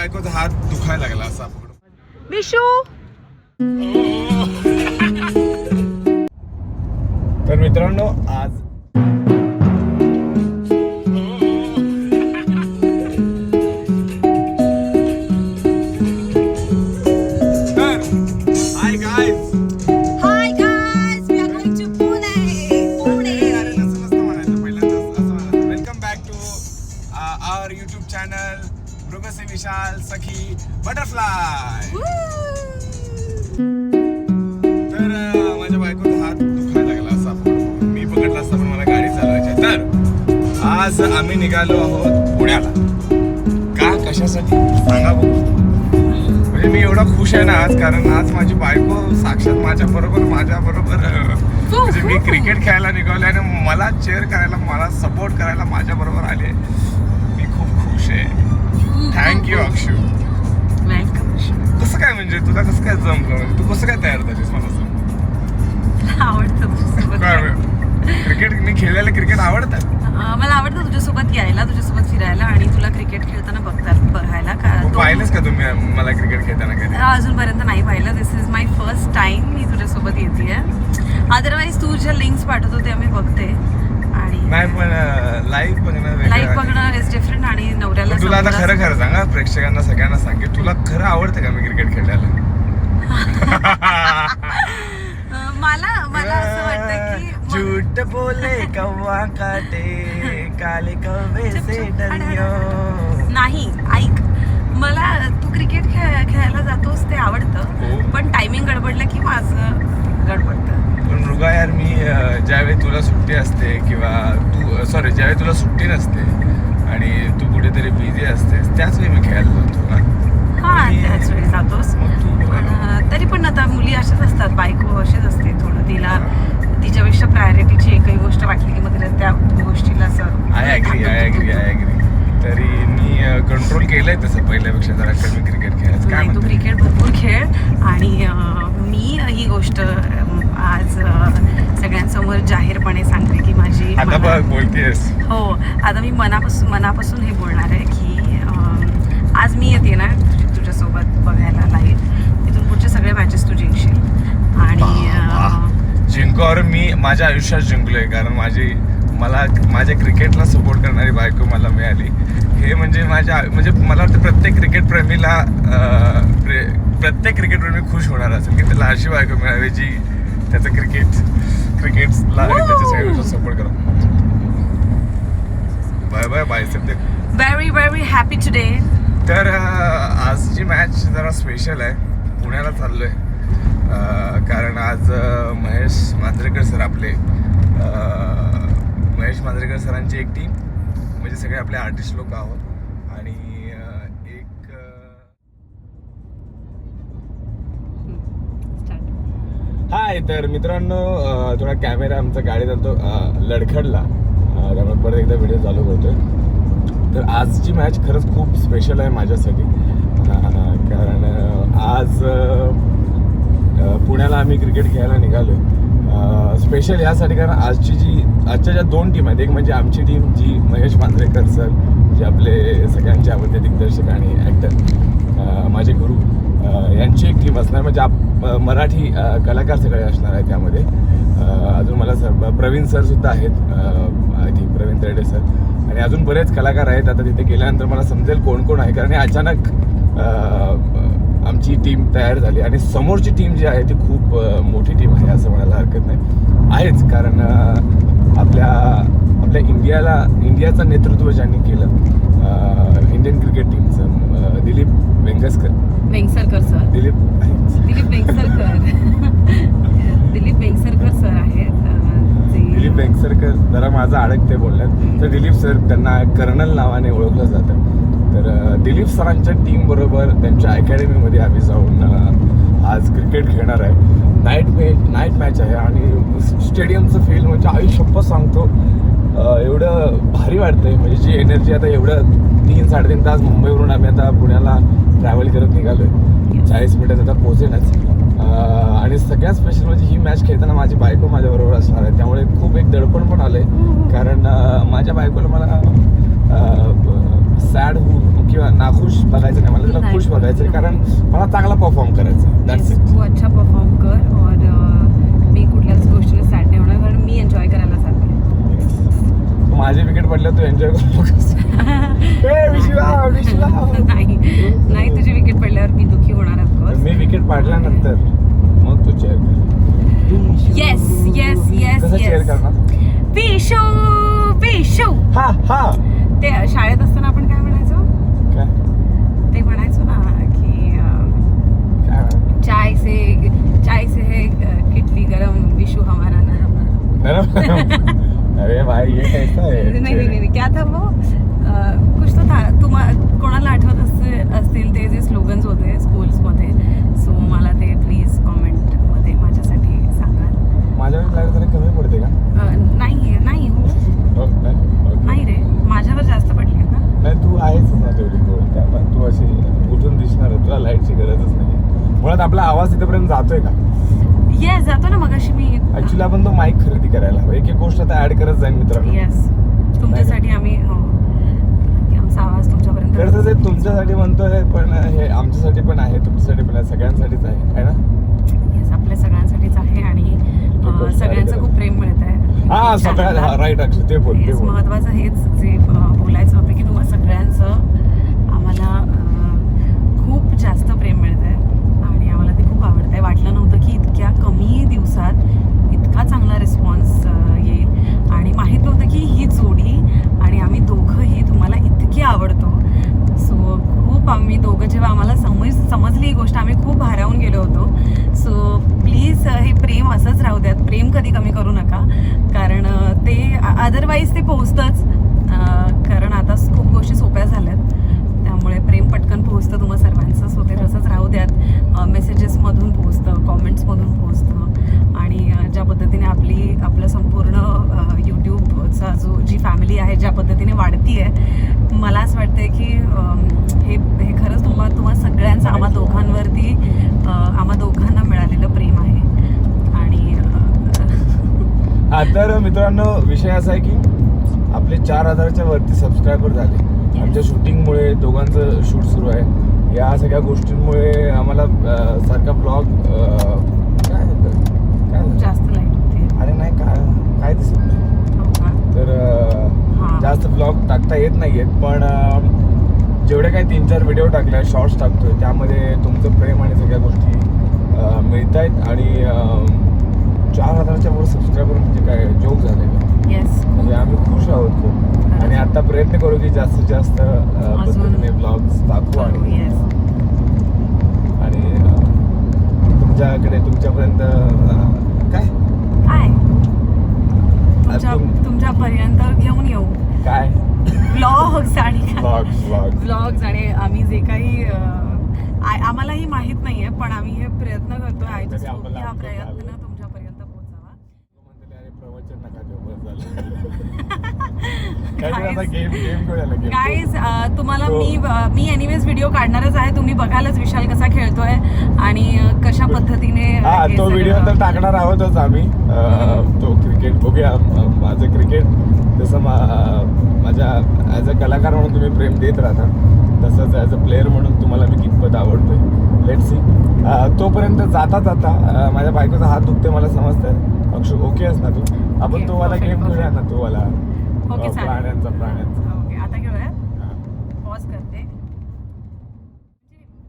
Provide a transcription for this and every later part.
बायकोचा हात दुखायला लागला असा पकडून. विशू तर मित्रांनो आज YouTube चॅनल मृगसे विशाल सखी बटरफ्लाय. तर माझ्या बायकोचा हात दुखायला लागला असा मी पकडला असता पण मला गाडी चालवायची. तर आज आम्ही निघालो आहोत पुण्याला. का कशासाठी सांगा बघू. म्हणजे मी एवढा खुश आहे ना आज, कारण आज माझी बायको साक्षात माझ्या बरोबर म्हणजे मी क्रिकेट खेळायला निघालो आणि मला चेअर करायला मला सपोर्ट करायला माझ्या बरोबर आले. थँक्यू अक्षु. वेलकम. कसं काय म्हणजे तुला कसं काय जमलं, म्हणजे तू कसं काय तयार झालीस मला सांग. आवडतं क्रिकेट मी खेळलेलं क्रिकेट आवडतं. मला आवडतं तुझ्यासोबत यायला, तुझ्यासोबत फिरायला आणि तुला क्रिकेट खेळताना बघायला. पाहिलंच का तुम्ही मला क्रिकेट खेळताना कधी? अजूनपर्यंत नाही पाहिलं. दिस इज माय फर्स्ट टाइम मी तुझ्यासोबत येते. अदरवाईज तू ज्या लिंक्स पाठवतो ते आम्ही बघते. नाही पण लाईव्ह बघणं इज डिफरंट. आणि नवऱ्याला तुला आता खरं सांगा, प्रेक्षकांना सगळ्यांना सांगे, तुला खरं आवडतं का मी क्रिकेट खेळायला? मला असं वाटतं की झूठ बोले कव्वा काटे काले कव्वे से डरियो. नाही, ऐक, मला तू क्रिकेट खेळायला जातोस ते आवडतं, पण टायमिंग गडबडलं की माझं गडबडतं. पण मृगा यार, मी ज्यावेळी तुला सुट्टी असते किंवा ज्यावेळी तुला सुट्टी नसते आणि तू कुठेतरी बिझी असतेस त्याच वेळी मी खेळायला जातो ना. हा, त्याच वेळी जातोस. तरी पण आता मुली अशाच असतात, बायको अशीच असते. थोडं तिला तिच्यापेक्षा प्रायोरिटीची एकही गोष्ट वाटली की मग त्या गोष्टीला असं आय ॲग्री. तरी मी कंट्रोल केलंय तसं पहिल्यापेक्षा जरा कमी क्रिकेट खेळायचं. काय तू क्रिकेट भरपूर खेळ. आणि मी ही गोष्ट आज सगळ्यांसमोर जाहीरपणे सांगते की माझी आता बोलतेस. हो, आता मी मनापासून हे बोलणार आहे की आज मी येते ना तुझ्यासोबत बघायला लाईव्ह. इथून पुढचे सगळे मॅचेस तू जिंकशील. आणि जिंकावर मी माझ्या आयुष्यात जिंकलोय, कारण माझ्या क्रिकेटला सपोर्ट करणारी बायको मला मिळाली. हे म्हणजे मला वाटतं प्रत्येक क्रिकेटप्रेमी खुश होणार असेल की त्याला अशी बायको मिळावी जी त्याचं क्रिकेटला त्याच्या सगळ्या सपोर्ट करा. Bye bicep. Very very happy today. तर आजची मॅच जरा स्पेशल आहे. पुण्याला चाललोय कारण आज महेश मांजरेकर सरांची एक टीम, म्हणजे सगळे आपले आर्टिस्ट लोक आहोत. आणि हाय. तर मित्रांनो, थोडा कॅमेरा आमचा गाडीत आणतो लडखडला, त्यामुळे परत एकदा व्हिडिओ चालू करतोय. तर आजची मॅच खरंच खूप स्पेशल आहे माझ्यासाठी, कारण आज पुण्याला आम्ही क्रिकेट खेळायला निघालो. स्पेशल यासाठी कारण आजच्या ज्या दोन टीम आहेत, एक म्हणजे आमची टीम जी महेश मांजरेकर सर, जे आपले सगळ्यांचे आवडते दिग्दर्शक आणि ॲक्टर, माझे गुरु, यांची एक टीम असणार. म्हणजे मराठी कलाकार सगळे असणार आहे त्यामध्ये. अजून मला प्रवीण सर सुद्धा आहेत, I think Praveen Tarde sir, आणि अजून बरेच कलाकार आहेत. आता तिथे गेल्यानंतर मला समजेल कोण कोण आहे, कारण अचानक आमची टीम तयार झाली. आणि समोरची टीम जी आहे ती खूप मोठी टीम आहे असं म्हणायला हरकत नाही. आहेच, कारण आपल्या इंडियाचं नेतृत्व ज्यांनी केलं, इंडियन क्रिकेट टीमचं, दिलीप वेंगसरकर सर आहेत. दिलीप वेंगसरकर जरा माझा अडकते बोलण्यात, तर दिलीप सर, त्यांना कर्नल नावाने ओळखलं जातं. तर दिलीप सरांच्या टीम बरोबर त्यांच्या अकॅडमीमध्ये आम्ही जाऊन आज क्रिकेट खेळणार आहे. नाईट मॅच आहे आणि स्टेडियमचं फील म्हणजे आयुष्यभर सांगतो, एवढं भारी वाटतंय. म्हणजे जी एनर्जी, आता एवढं 3-3.5 तास मुंबईवरून आम्ही आता पुण्याला ट्रॅव्हल करत निघालोय. 40 मिनिटात आता पोहोचेनच. आणि सगळ्यात स्पेशल म्हणजे ही मॅच खेळताना माझी बायको माझ्याबरोबर असणार आहे, त्यामुळे खूप एक दडपण पण आलंय. कारण माझ्या बायकोला मला सॅड किंवा नाखुश बघायचं नाही, मला त्याला खुश बघायचं कारण मला चांगला परफॉर्म करायचा आहे. That's it. तू अच्छा परफॉर्म कर और मी कुठल्याच गोष्टीला सॅड नाही होणार कारण मी एन्जॉय करायला चालले. माझे विकेट पडले तू एन्जॉय करू नकोस. नाही तुझी विकेट पडल्यावर मी दुःखी होणार ऑफकोर्स. मी विकेट पाडल्यानंतर मग तू चेअर कर. येस येस येस कसं चेअर येस. करणार? पिशू पिशू. हा हा. ते शाळेत असताना आपण काय म्हणायचो? काय ते म्हणायचो ना की चाय से है किटली गरम विशू हमारा नरम. अरे भाई ये कैसा है? नाही क्या था वो कुछ तो था. कोणाला आठवत असतील ते जे स्लोगन्स होते स्कूल्समध्ये. सो मला ते प्लीज कॉमेंटमध्ये माझ्यासाठी सांगा. माझ्यावर लाईट जरा कमी पडते का? नाही हो नाही रे माझ्यावर जास्त पडली आहे का? नाही तू आहेच ना तेवढी गोड, त्यामुळे तू अशी उठून दिसणार आहे, तुला लाईटची गरजच नाही. मुळात आपला आवाज तिथपर्यंत जातोय का? येस जातो ना. मगाशी मी ऍक्च्युली आपण तो माईक खरेदी करायला हवा. एक एक गोष्ट आता ऍड करत जाईल मित्रांनो. येस तुमच्यासाठी आम्ही आमचा आवाज तुमच्यापर्यंत खरं ते तुमच्यासाठी म्हणतोय पण हे आमच्यासाठी पण आहे, तुमच्यासाठी पण आहे, सगळ्यांसाठीच आहे ना? येस आपल्या सगळ्यांसाठीच आहे आणि सगळ्यांचं खूप प्रेम मिळत आहे. हा सगळ्यात राईट अक्षय ते बोल. महत्वाचं हेच जे बोलायचं होतं की तुम्हाला सगळ्यांचं आम्हाला खूप जास्त प्रेम मिळत आहे आणि आम्हाला ते खूप आवडत आहे. वाटलं नव्हतं की इतक्या कमी दिवसात इतका चांगला रिस्पॉन्स येईल आणि माहीत नव्हतं की ही जोडी आणि आम्ही दोघंही तुम्हाला इतकी आवडतो. सो खूप आम्ही दोघं जेव्हा आम्हाला समजली ही गोष्ट आम्ही खूप भारावून गेलो होतो. सो प्लीज हे प्रेम असंच राहू द्यात. प्रेम कधी कमी करू नका कारण ते अदरवाईज ते पोहोचतंच. कारण आता खूप गोष्टी सोप्या झाल्यात त्यामुळे प्रेम पटकन पोहोचतं तुम्हा सर्वांचं. सो ते तसंच राहू द्यात. मेसेजेसमधून पोहोचतं, कॉमेंट्समधून पोहोचतं आणि ज्या पद्धतीने आपलं संपूर्ण यूट्यूबचा जी फॅमिली आहे ज्या पद्धतीने वाढती आहे मला असं वाटतंय की हे खरंच तुम्हा सगळ्यांचं आम्हा दोघांना मिळालेलं प्रेम आहे. आणि तर मित्रांनो विषय असा आहे की आपले 4000च्या वरती सबस्क्रायबर झाले. आमच्या शूटिंगमुळे दोघांचं शूट सुरू आहे. या सगळ्या गोष्टींमुळे आम्हाला सारखा ब्लॉग काय जास्त लाईट होते. अरे नाही काय दिसत नाही तर जास्त ब्लॉग टाकता येत नाहीयेत. पण जेवढे काही 3-4 व्हिडिओ टाकले शॉर्ट्स टाकतोय त्यामध्ये तुमचं प्रेम आणि सगळ्या गोष्टी मिळत आहेत आणि 4000च्या वर सबस्क्रायबर म्हणजे काय जोक झालेलं. येस म्हणजे आम्ही खुश आहोत खूप आणि आता प्रयत्न करू की जास्तीत जास्त पद्धतीने ब्लॉग्स टाकू आणि तुमच्यापर्यंत काय तुमच्यापर्यंत घेऊन येऊ काय व्लॉग्स आणि व्लॉग्स आणि आम्ही जे काही आम्हालाही माहित नाहीये पण आम्ही हे प्रयत्न करतोय. हा प्रयत्न तुमच्यापर्यंत पोहोचावा. गाईज तुम्हाला मी एनिवेज व्हिडिओ काढणारच आहे. तुम्ही बघालच विशाल कसा खेळतोय आणि कशा पद्धतीने तो व्हिडिओ तर टाकणार आहोतच आम्ही. तो क्रिकेट बघूया. माझं क्रिकेट जसं माझ्या ॲज अ कलाकार म्हणून तुम्ही प्रेम देत राहता तसंच ॲज अ प्लेअर म्हणून तुम्हाला मी कितपत आवडतोय. Let's see. तोपर्यंत जाता माझ्या बायकोचा हात दुखते मला समजतंय. अक्षु ओके आहेस ना तू? आपण तो वाला गेम खेळूया ना तो वाला प्राण्यांचा. ओके आता खेळूया. पॉज करते.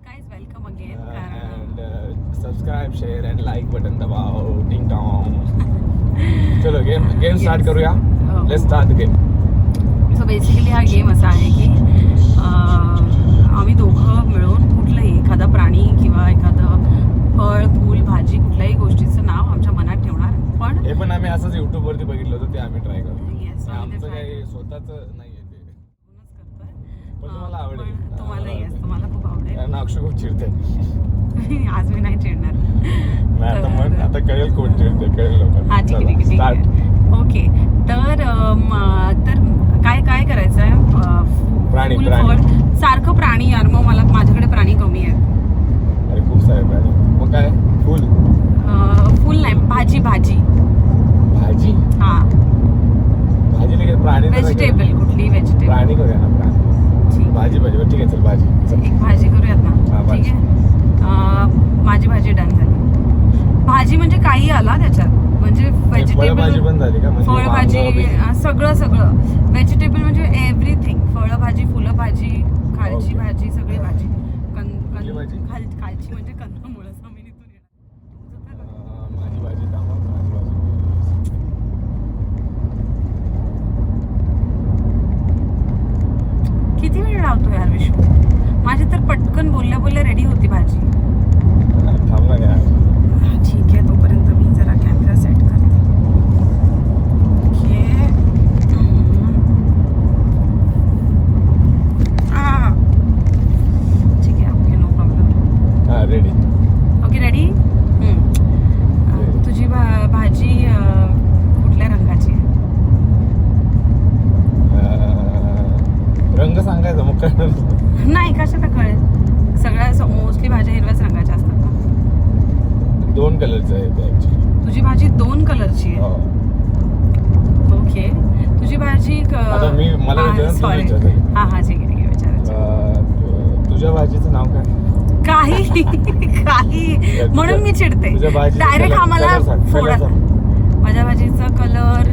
Guys welcome again. Subscribe share and like button दबाव. टिंग टॉंग. चलो गेम स्टार्ट करूया. Let's start the game. So basically हा गेम असा आहे की आम्ही दोघं मिळून कुठलंही एखादा प्राणी किंवा एखादं फळ फूल भाजी कुठल्याही गोष्टीचं नाव आमच्या मनात ठेवणार. पण हे पण आम्ही असंच YouTube वरती बघितलं होतं ते आम्ही ट्राय करतो. येस आमचं काही स्वतःच नाहीये ते. पण तुम्हाला आवडेल. तुम्हाला खूप आवडेल. अक्षु खूप चिडते. आज मी नाही चिडणार. नाही आता कळेल कोण चिडते कळेल लोकांना. हा ठीक आहे. ओके तर काय करायचं आहे? प्राणी सारखं प्राणी यार. मग माझ्याकडे प्राणी कमी आहेत. अरे खूप सारे प्राणी. मग काय फुल नाही भाजी हा भाजी लगेच प्राणी व्हेजिटेबल कुठली व्हेजिटेबल प्राणी करूया ना. प्राणी ठीक भाजी ठीक आहे चल भाजी चल. एक भाजी करूयात हा, ना भाजी. ठीक आहे माझी भाजी डन झाली. भाजी म्हणजे काही आला त्याच्यात म्हणजे फळभाजी व्हेजिटेबल पण झाली का म्हणजे फळभाजी वांगं वगैरे? सगळं व्हेजिटेबल म्हणजे एव्हरीथिंग फळभाजी फुलं भाजी खालची Okay. भाजी सगळी भाजी कुठली भाजी? खालची म्हणजे कंदमुळं जमिनीतून येणार. माझी भाजी थांबा माझी भाजी किती वेळ लावतो यार विश्व. माझी तर पटकन बोलल्या बोलल्या रेडी होती भाजी. थांबला नाही ठीक आहे तोपर्यंत मी जरा कॅमेरा सेट करते. ओके ठीक आहे ओके नो प्रॉब्लेम. हा रेडी ओके रेडी. तुझी भाजी कुठल्या रंगाची आहे? रंग सांगायचा मग काय नाही कशाला कळेल. सगळ्या मोस्टली भाज्या हिरव्याच रंगाच्या असतात ना. 2 कलरचं आहे ते ऍक्च्युली. तुझी भाजी 2 कलरची आहे. ओके तुझी भाजी आता मी मला विचार तू सॉरी विचार हा ठीक आहे विचारायचं. तुझ्या भाजीचं नाव काय? काही म्हणून मी चिडते तुझ्या भाजीचं डायरेक्ट color आम्हाला सांग, color फोडा. सांग. माझ्या भाजीचा कलर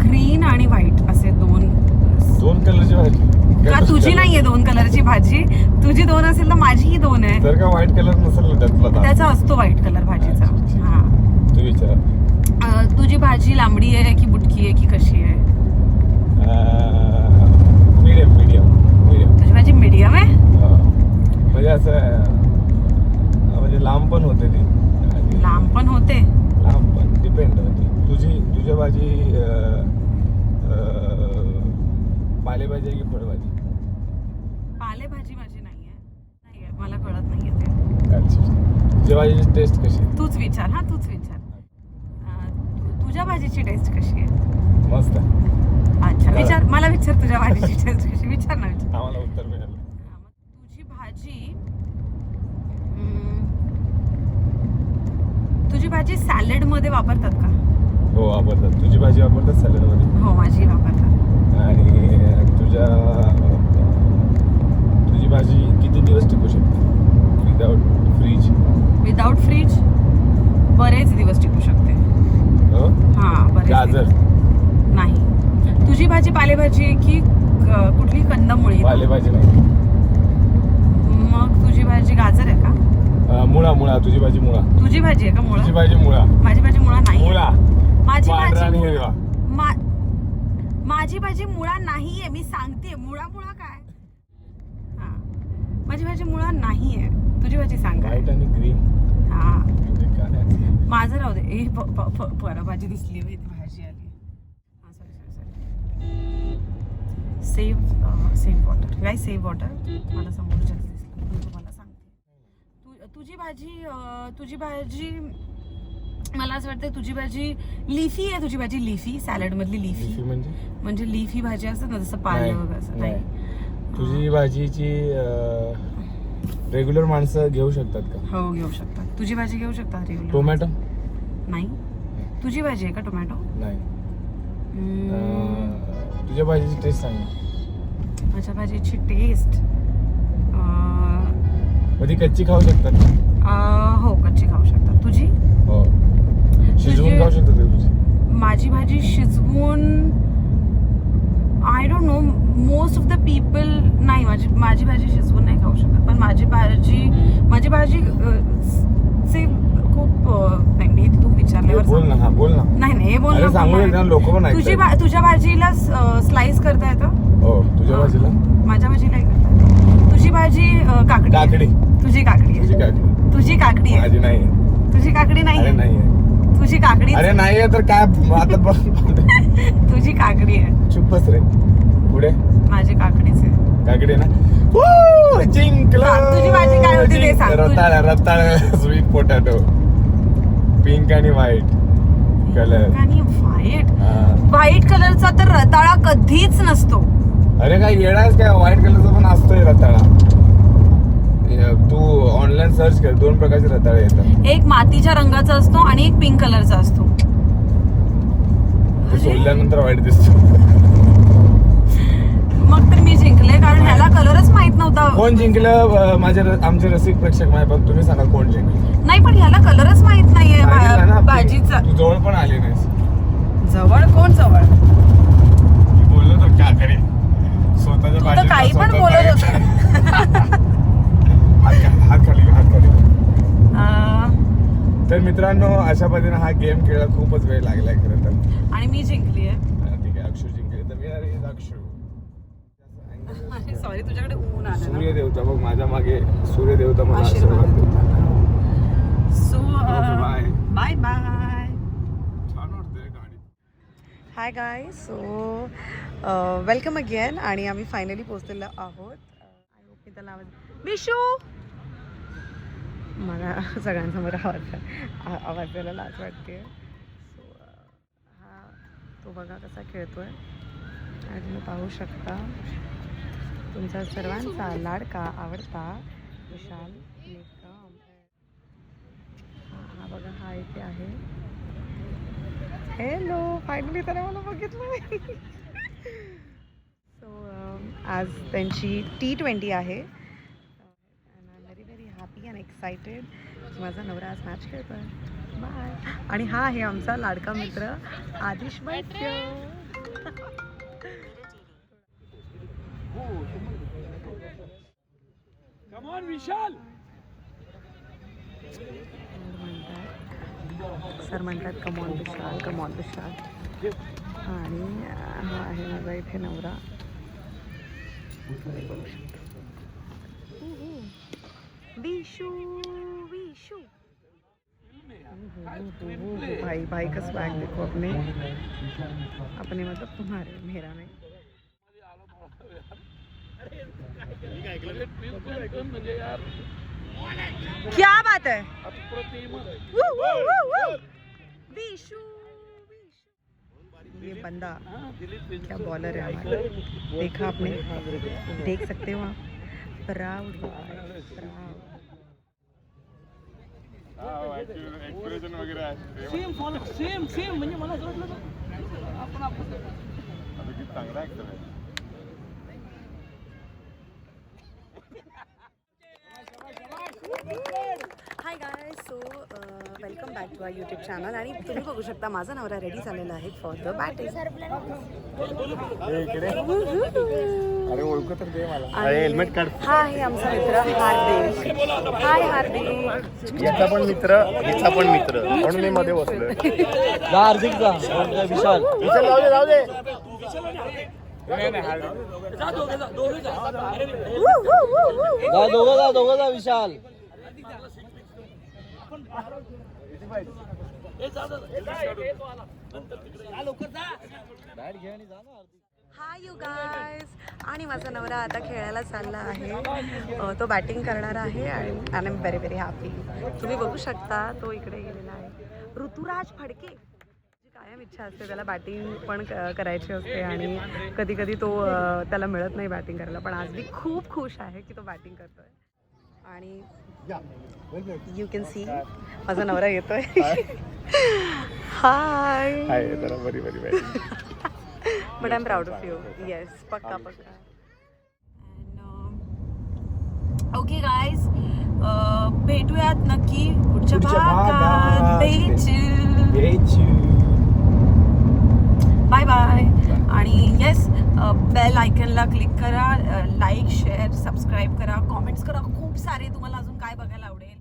ग्रीन आणि व्हाईट असे 2 कलरची भाजी का तुझी नाहीये 2 कलरची भाजी. तुझी 2 असेल तर माझीही 2 आहे. जर का व्हाईट कलर नसेल ना त्यातला तर त्याचा असतो व्हाईट कलर भाजीचा. हा तू विचार. तुझी भाजी लांबडी आहे की बुटकी आहे की कशी आहे? मीडियम तुझी भाजी मीडियम आहे. म्हणजे असं म्हणजे लांब पण होते ती आणि लांब पण होते. लांब पण डिपेंड होते. तुझ्या भाजी पालेभाजी आहे की फळभाजी? पालेभाजी माझी नाहीये मला कळत नाहीये ते. अच्छा तुझ्या भाजीची टेस्ट कशी आहे? तूच विचार. तुझ्या भाजीची टेस्ट कशी आहे? मस्त आहे. अच्छा विचार मला विचार तुझ्या भाजीची टेस्ट कशी विचार ना विचार. आम्हाला उत्तर मिळालं. तुझी भाजी सॅलड मध्ये वापरतात का? हो वापरतात. तुझी भाजी वापरतात सॅलड मध्ये? हो माझी वापरतात. आणि तुझी भाजी किती दिवस टिकू शकते विदाउट फ्रीज बरेच दिवस टिकू शकते. हो हा बरेच गाजर दिवस. नाही तुझी भाजी पालेभाजी आहे की कुठली कंदमुळी? पालेभाजी नाही. मग तुझी भाजी गाजर आहे का? मुळा तुझी भाजी मुळा. तुझी भाजी आहे का मुळा? तुझी भाजी मुळा. माझी भाजी मुळा नाही. मुळा माझी पांढरा आणि भाजी हिरवा. माझी भाजी मुळा नाहीये. मी सांगते मुळा काय. हा माझी भाजी मुळा नाहीये. तुझी भाजी सांग. व्हाईट आणि ग्रीन हा म्हणजे काय? माझं राहू दे. भाजी दिसली भाजी आली. हा सॉरी सेव्ह वॉटर काय सेव्ह वॉटर मला समोरच्या दिसलं मी तुम्हाला सांगते. तुझी भाजी मला असं वाटतं तुझी भाजी लिफी आहे. तुझी भाजी लिफी सॅलड मधली लिफी म्हणजे लिफी भाजी असतात ना जसं पालक असं. नाही तुझी भाजीची रेग्युलर माणसं घेऊ शकतात का? हो घेऊ शकतात. तुझी भाजी घेऊ शकतात रेग्युलर. टोमॅटो नाही. तुझी भाजी आहे का टोमॅटो? नाही. तुझ्या भाजीची टेस्ट सांग. माझ्या भाजीची टेस्ट ती कच्ची खाऊ शकतात का? हो कच्ची खाऊ शकतात. तुझी? हो शिजवून खाऊ शकतात तुझी? माझी भाजी शिजवून I don't know most of the people नाही. माझी भाजी शिजवून नाही खाऊ शकत. पण माझी भाजी चे खूप नाही तू विचारल्यावर बोल ना. बोल ना. नाही बोल सांगू लोक पण तुझ्या भाजीला स्लाइस करता येतं? हो तुझ्या भाजीला? माझ्या भाजीला करता येतं. तुझी भाजी काकडी. तुझी काकडी आहे. तुझी काकडी आहे. माझी नाही. तुझी काकडी नाही. तुझी काकडी. अरे नाहीये तर काय आता बघ. तुझी काकडी आहे. चुप्पच रे. पुढे माझी काकडीच आहे. काकडी ना. जिंकलं. तुझी भाजी काय होती ते सांग. रताळ स्वीट पोटॅटो पिंक आणि व्हाईट कलर. आणि व्हाईट कलरचा तर रताळा कधीच नसतो. अरे काय येडाच काय व्हाईट कलरचा पण असतोय रताळा. तू ऑनलाईन सर्च कर 2 प्रकारचे रताळे येतात. एक मातीच्या रंगाचा असतो आणि एक पिंक कलरचा असतो. सोडल्यानंतर व्हाईट दिसतो. मग तर मी जिंकले कारण कोण जिंकलं आमचे रसिक प्रेक्षक माय पण तुम्ही सांगा कोण जिंकलं. नाही पण ह्याला कलरच माहित नाहीये सांगितलं ना, भाजीचा. तू जवळ पण आली नाहीस. जवळ कोण जवळ? मी बोललो तो क्या करे स्वतःच्या तू तर भाजीला काही पण स्वतः बोलत तयार. होता. हात खाली हात खाली. अं, तर मित्रांनो अशा पद्धतीने हा गेम खेळायला खूपच वेळ लागलाय खरं तर. आणि मी जिंकली आहे. ठीक आहे अक्षू जिंकले तर मी अरे अक्षू. सॉरी तुझ्याकडे ऊन आलं ना. सूर्यदेवता बघ माझ्या मागे सूर्यदेवता मला आशीर्वाद आशीर्वाद देतो. So bye bye bye. छान वाटतंय गाडी. Hi guy. So welcome again. आणि आम्ही फायनली पोहोचलेलो आहोत. आय होप मी त्याला आवाज विशू मला सगळ्यांसमोर आवाज द्यायला लाज वाटते. सो हा तो बघा कसा खेळतोय आणि तुम्ही पाहू शकता तुमचा सर्वांचा लाडका आवडता विशाल निकम. हा बघा हा इथे आहे. हॅलो फायनली त्याने मला बघितलं. सो आज त्यांची T20 आहे. And I am very very happy and excited. माझा नवरा आज मॅच खेळतोय. बाय. आणि हा आहे आमचा लाडका मित्र आदिश वैद्य. विशाल सर म्हणतात कमॉन विशाल कमॉन विशाल. आणि हा आहे माझा इथे नवरा. विशू विशू. भाई भाई का स्वैग देखो अपने मतलब तुम्हारे मेरा नहीं. क्या बात है. विशू ये बंदा क्या बॉलर है हमारा. देखा आपने देख सकते हो आप. प्राउड एक्सप्रेशन वगैरे आहे सेम म्हणजे मला असं वाटलं आपण चांगला ऍक्टर आहे. Hi guy. So welcome back to our YouTube channel. आणि तुम्ही बघू शकता माझा नवरा रेडी झालेला आहे फॉर द बॅटिंग. अरे ओळखू तर दे मला. हेल्मेट काढ. हा आहे आमचा मित्र हार्दिक. हाय हार्दिक. याचा पण मित्र हिचा पण मित्र म्हणून मी मध्ये बसलोय. हार्दिक जा विशाल विशाल जाऊ दे जाऊ दे. दोघं जा विशाल. Hi you guys. आणि माझा नवरा आता खेळायला चालला आहे. तो बॅटिंग करणार आहे आणि I am very very happy. तुम्ही बघू शकता तो इकडे गेलेला आहे. ऋतुराज फडके. कायम इच्छा असते त्याला बॅटिंग पण करायची असते आणि कधी कधी तो त्याला मिळत नाही बॅटिंग करायला. पण आज मी खूप खुश आहे की तो बॅटिंग करतोय. आणि यू कॅन सी माझा नवरा येतोय. हाय. हाय जरा बरी बरी बरी. But I am proud of you. Yes पक्का पक्का. ओके गाईज भेटूयात नक्की पुढच्या भागात. Bye bye. आणि येस बेल आयकनला क्लिक करा. लाईक शेअर सबस्क्राईब करा कॉमेंट्स करा खूप सारे. तुम्हाला अजून काय बघायला आवडेल